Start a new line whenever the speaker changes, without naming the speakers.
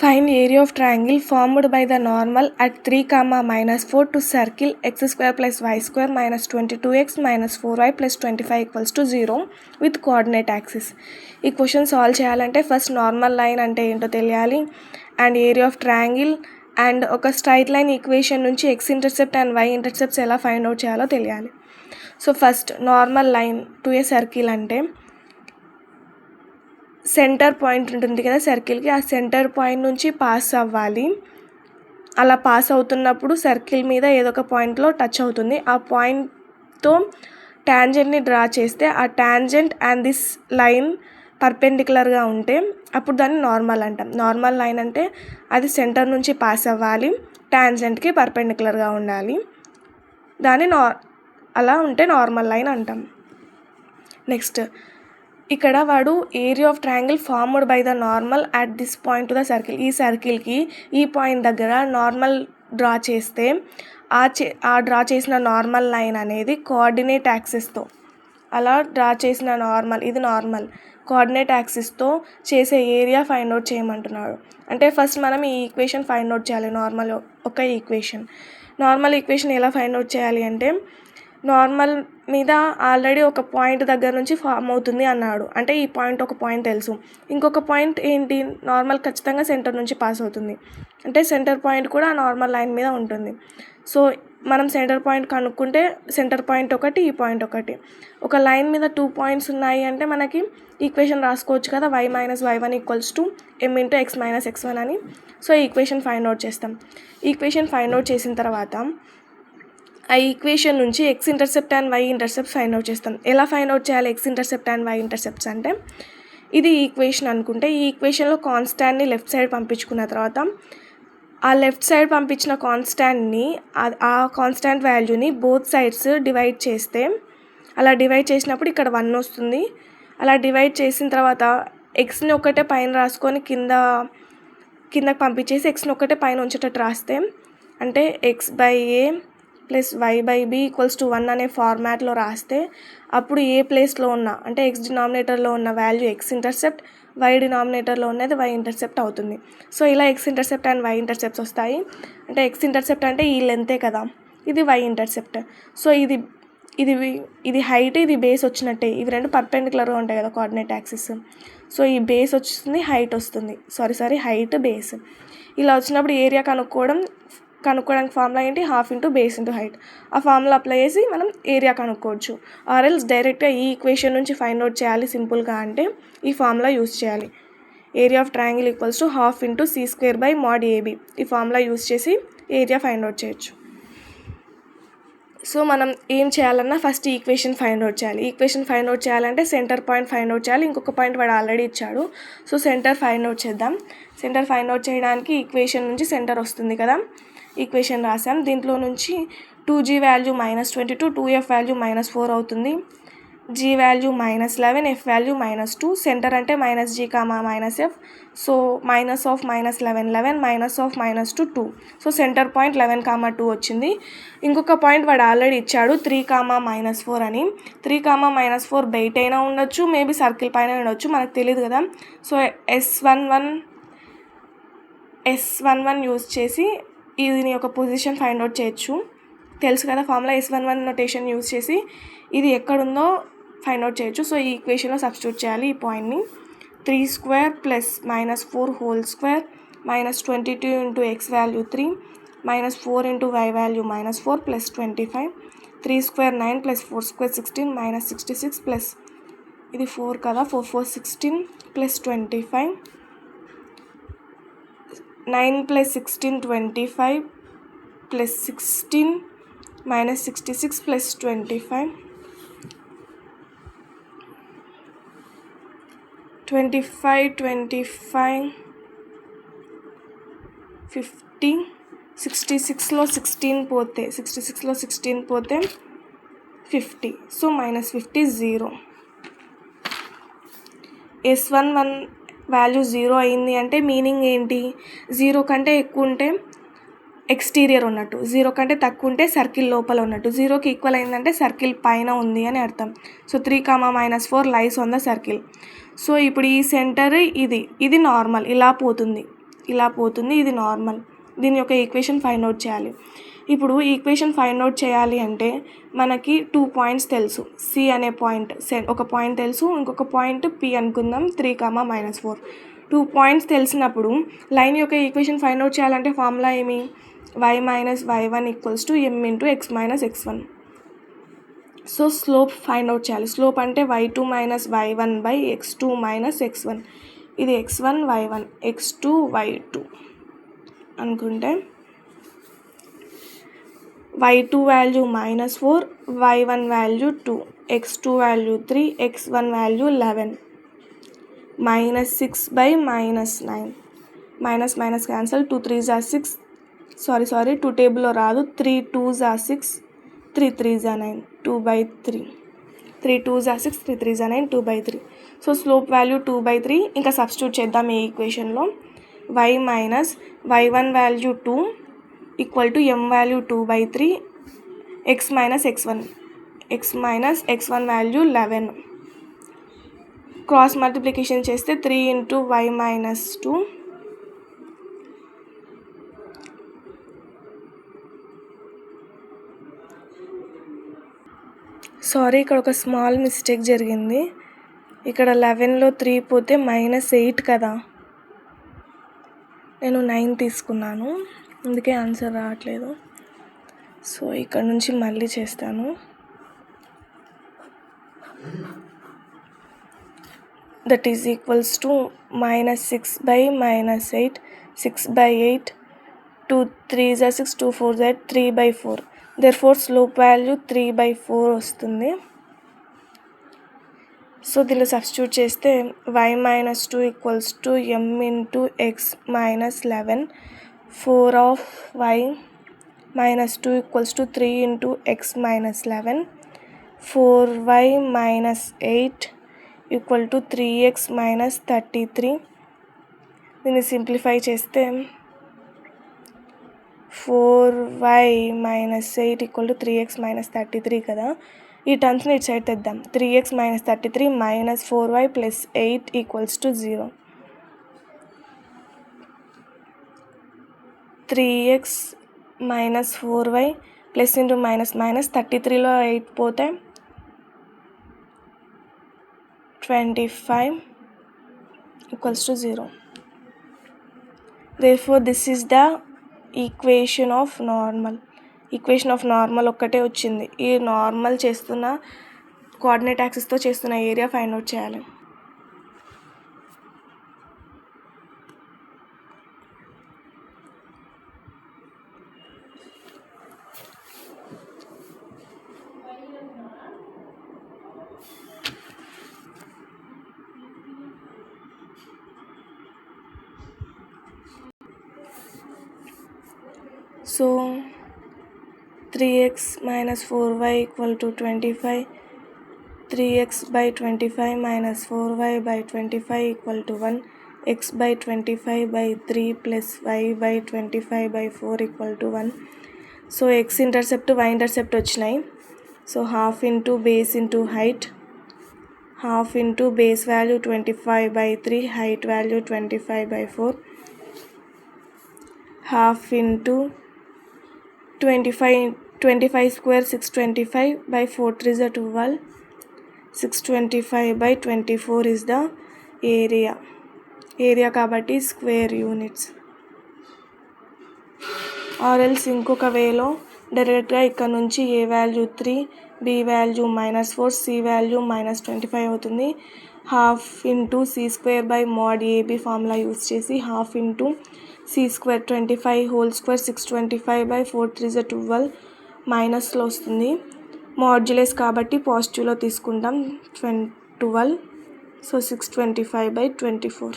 Find area of triangle formed by the normal at 3, -4 to circle x² plus y square minus 22x minus 4y plus 25 equals to 0 with coordinate axis. ఈ question solve చేయాలంటే first normal line అంటే ఏంటో తెలియాలి and area of triangle and ఒక straight line equation నుంచి x intercept and y intercepts ఎలా find out చేయాలో తెలియాలి. So first normal line to a circle అంటే సెంటర్ పాయింట్ ఉంటుంది కదా సర్కిల్కి, ఆ సెంటర్ పాయింట్ నుంచి పాస్ అవ్వాలి. అలా పాస్ అవుతున్నప్పుడు సర్కిల్ మీద ఏదో ఒక పాయింట్లో టచ్ అవుతుంది. ఆ పాయింట్తో ట్యాంజెంట్ని డ్రా చేస్తే ఆ ట్యాంజెంట్ అండ్ దిస్ లైన్ పర్పెండిక్యులర్గా ఉంటే అప్పుడు దాన్ని నార్మల్ అంటాం. నార్మల్ లైన్ అంటే అది సెంటర్ నుంచి పాస్ అవ్వాలి, ట్యాంజెంట్కి పర్పెండిక్యులర్గా ఉండాలి. దాన్ని అలా ఉంటే నార్మల్ లైన్ అంటాం. నెక్స్ట్ ఇక్కడ వాడు area of triangle formed by the normal at this point to the circle. ఈ సర్కిల్కి ఈ పాయింట్ దగ్గర నార్మల్ డ్రా చేస్తే ఆ డ్రా చేసిన నార్మల్ లైన్ అనేది కోఆర్డినేట్ యాక్సిస్తో అలా డ్రా చేసిన నార్మల్, ఇది నార్మల్ కోఆర్డినేట్ యాక్సిస్తో చేసే ఏరియా ఫైండ్ అవుట్ చేయమంటున్నాడు. అంటే ఫస్ట్ మనం ఈ ఈక్వేషన్ ఫైండ్ అవుట్ చేయాలి. నార్మల్ ఒక ఈక్వేషన్, నార్మల్ ఈక్వేషన్ ఎలా ఫైండ్ అవుట్ చేయాలి అంటే నార్మల్ మీద ఆల్రెడీ ఒక పాయింట్ దగ్గర నుంచి ఫామ్ అవుతుంది అన్నాడు. అంటే ఈ పాయింట్ ఒక పాయింట్ తెలుసు, ఇంకొక పాయింట్ ఏంటి, నార్మల్ ఖచ్చితంగా సెంటర్ నుంచి పాస్ అవుతుంది. అంటే సెంటర్ పాయింట్ కూడా నార్మల్ లైన్ మీద ఉంటుంది. సో మనం సెంటర్ పాయింట్ కనుక్కుంటే సెంటర్ పాయింట్ ఒకటి, ఈ పాయింట్ ఒకటి. ఒక లైన్ మీద 2 పాయింట్స్ ఉన్నాయి అంటే మనకి ఈక్వేషన్ రాసుకోవచ్చు కదా, y - y1 = m × x - x1 అని. సో ఈక్వేషన్ ఫైండ్ అవుట్ చేస్తాం. ఈక్వేషన్ ఫైండ్ అవుట్ చేసిన తర్వాత ఆ ఈక్వేషన్ నుంచి x intercept and y intercept find out చేస్తాం. ఎలా ఫైండ్ అవుట్ చేయాలి x intercept and y intercepts అంటే, ఇది ఈక్వేషన్ అనుకుంటే ఈ ఈక్వేషన్లో కాన్స్టాంట్ని లెఫ్ట్ సైడ్ పంపించుకున్న తర్వాత ఆ లెఫ్ట్ సైడ్ పంపించిన కాన్స్టాంట్ని ఆ కాన్స్టాంట్ వాల్యూని బోత్ సైడ్స్ డివైడ్ చేస్తే, అలా డివైడ్ చేసినప్పుడు ఇక్కడ 1 వస్తుంది. అలా డివైడ్ చేసిన తర్వాత ఎక్స్ని ఒకటే పైన రాసుకొని కిందకి పంపించేసి ఎక్స్ని ఒకటే పైన ఉంచేటట్టు రాస్తే, అంటే x/a + y/b = 1 అనే ఫార్మాట్లో రాస్తే అప్పుడు ఏ ప్లేస్లో ఉన్న అంటే x డినామినేటర్లో ఉన్న వాల్యూ x ఇంటర్సెప్ట్, y డినామినేటర్లో ఉన్నది y ఇంటర్సెప్ట్ అవుతుంది. సో ఇలా x intercept and y intercepts వస్తాయి. అంటే x ఇంటర్సెప్ట్ అంటే ఈ లెంతే కదా, ఇది y ఇంటర్సెప్ట్. సో ఇది హైట్, ఇది బేస్ వచ్చినట్టే. ఇవి రెండు పర్పెండిక్యులర్గా ఉంటాయి కదా కోఆర్డినేట్ యాక్సిస్. సో ఈ బేస్ వస్తుంది, హైట్ వస్తుంది, హైట్ బేస్. ఇలా వచ్చినప్పుడు ఏరియా కనుక్కోవడానికి ఫార్ములా ఏంటి, ½ × బేస్ × హైట్. ఆ ఫార్ములా అప్లై చేసి మనం ఏరియా కనుక్కోవచ్చు. ఆర్ఎల్స్ డైరెక్ట్గా ఈ ఈక్వేషన్ నుంచి ఫైండ్ అవుట్ చేయాలి సింపుల్గా అంటే ఈ ఫార్ములా యూస్ చేయాలి. Area of triangle = ½ × c² / mod AB. ఈ ఫార్ములా యూస్ చేసి ఏరియా ఫైండ్ అవుట్ చేయొచ్చు. సో మనం ఏం చేయాలన్నా ఫస్ట్ ఈక్వేషన్ ఫైండ్ అవుట్ చేయాలి. ఈక్వేషన్ ఫైండ్ అవుట్ చేయాలంటే సెంటర్ పాయింట్ ఫైండ్ అవుట్ చేయాలి. ఇంకొక పాయింట్ వాడు ఆల్రెడీ ఇచ్చాడు. సో సెంటర్ ఫైండ్ అవుట్ చేద్దాం. సెంటర్ ఫైండ్ అవుట్ చేయడానికి ఈక్వేషన్ నుంచి సెంటర్ వస్తుంది కదా, ఈక్వేషన్ రాసాం. దీంట్లో నుంచి 2g వాల్యూ -22, 2f వాల్యూ -4 అవుతుంది. g value -11, f value -2. Centre అంటే -g, -f. So -11, 11 -2, 2. So centre point 11, 2 వచ్చింది. ఇంకొక పాయింట్ వాడు ఆల్రెడీ ఇచ్చాడు 3, -4 అని. 3, -4 బయట అయినా ఉండొచ్చు, మేబీ సర్కిల్ పైన ఉండొచ్చు, మనకు తెలియదు కదా. సో S11 యూజ్ చేసి దీని యొక్క పొజిషన్ ఫైండ్ అవుట్ చేయొచ్చు. తెలుసు కదా ఫార్ములా, S11 నొటేషన్ యూజ్ చేసి ఇది ఎక్కడుందో ఫైండ్ అవుట్ చేయొచ్చు. సో ఈ ఈక్వేషన్లో సబ్స్టిట్యూట్ చేయాలి ఈ పాయింట్ని. 3² + -4² -22 × x value 3 -4 × y value -4 + 25. 3² 9 + 4² 16 -66 plus ఇది 4 కదా, 4 4 16 + 25. 9 + 16 25 + 16 -66 + 25. 25 25 50. 66లో 16 పోతే 50. సో -50 0. S11 వాల్యూ 0 అయింది అంటే మీనింగ్ ఏంటి, 0 కంటే ఎక్కువ ఉంటే ఎక్స్టీరియర్ ఉన్నట్టు, 0 కంటే తక్కువ ఉంటే సర్కిల్ లోపల ఉన్నట్టు. 0కి ఈక్వల్ అయిందంటే సర్కిల్ పైన ఉంది అని అర్థం. So 3, -4 lies on the circle. So ఇప్పుడు ఈ సెంటర్ ఇది నార్మల్ ఇలా పోతుంది. ఇలా పోతుంది, ఇది నార్మల్. దీని యొక్క ఈక్వేషన్ ఫైండ్ అవుట్ చేయాలి. ఇప్పుడు ఈక్వేషన్ ఫైండ్ అవుట్ చేయాలి అంటే మనకి 2 పాయింట్స్ తెలుసు. సి అనే పాయింట్ ఒక పాయింట్ తెలుసు, ఇంకొక పాయింట్ పి అనుకుందాం 3, -4. 2 పాయింట్స్ తెలిసినప్పుడు లైన్ యొక్క ఈక్వేషన్ ఫైండ్ అవుట్ చేయాలంటే ఫార్ములా ఏమి? y - y1 = m × x - x1. So slope find out చేయాలి. స్లోప్ అంటే y2 - y1/x2 - x1. ఇది x1 y1, x2 y2 అనుకుంటే y2 value -4, y1 value 2, x2 value 3, x1 value 11. -6/-9. Minus cancel. 2 3s are 6. Sorry 2 టేబుల్లో రాదు. 3 2s are 6, 3 3s are 9, 2/3. 3 2s are 6, 3 3s are 9, 2/3. So slope value 2/3. ఇంకా substitute చేద్దాం ఈ ఈక్వేషన్లో. y - y1 value 2 = m value 2/3, x - x1. x - x1 value 11. Cross multiplication చేస్తే 3 × y - 2 sorry, ఇక్కడ ఒక small mistake జరిగింది. ఇక్కడ 11లో 3 పోతే -8 కదా, నేను 9 తీసుకున్నాను, అందుకే ఆన్సర్ రావట్లేదు. సో ఇక్కడ నుంచి మళ్ళీ చేస్తాను. That is equals to -6/-8, 6/8, 2 3s are 6, 2 4s are 3/4. therefore slope value 3/4 వస్తుంది. సో దీనిలో సబ్స్టిట్యూట్ చేస్తే y - 2 = m × x - 11. 4 of y - 2 = 3 × x - 11. 4y - 8 = 3x - 33. దీన్ని సింప్లిఫై చేస్తే 4y - 8 = 3x - 33 కదా. ఈ టర్మ్స్ని ఇటు side తెద్దాం. 3x - 33 - 4y + 8 = 0. 3x - 4y plus into minus 33లో 8 పోతే 25 = 0. therefore this is the equation of normal ఒక్కటే వచ్చింది. ఈ నార్మల్ చేస్తున్న కోఆర్డినేట్ యాక్సిస్తో చేస్తున్న ఏరియా ఫైండ్ అవుట్ చేయాలి. So 3x - 4y = 25. 3x/25 - 4y/25 = 1. x/25/3 + y/25/4 = 1. So x intercept y intercept వచ్చినాయి. So ½ × base × height, ½ × base value 25/3, height value 25/4, ½ × 25² 625/4 3s are 12. 625/24 is the area కాబట్టి square units. Or else ఇంకొక వేలో డైరెక్ట్గా ఇక్కడ నుంచి A value 3, B value -4, C value -25 అవుతుంది. ½ × c² (mod AB) formula use చేసి ½ × c² 25² 625/4 3s are 12 మైనస్లో వస్తుంది. మాడ్యులస్ కాబట్టి పాజిటివ్లో తీసుకుంటాం 12. సో 625/24.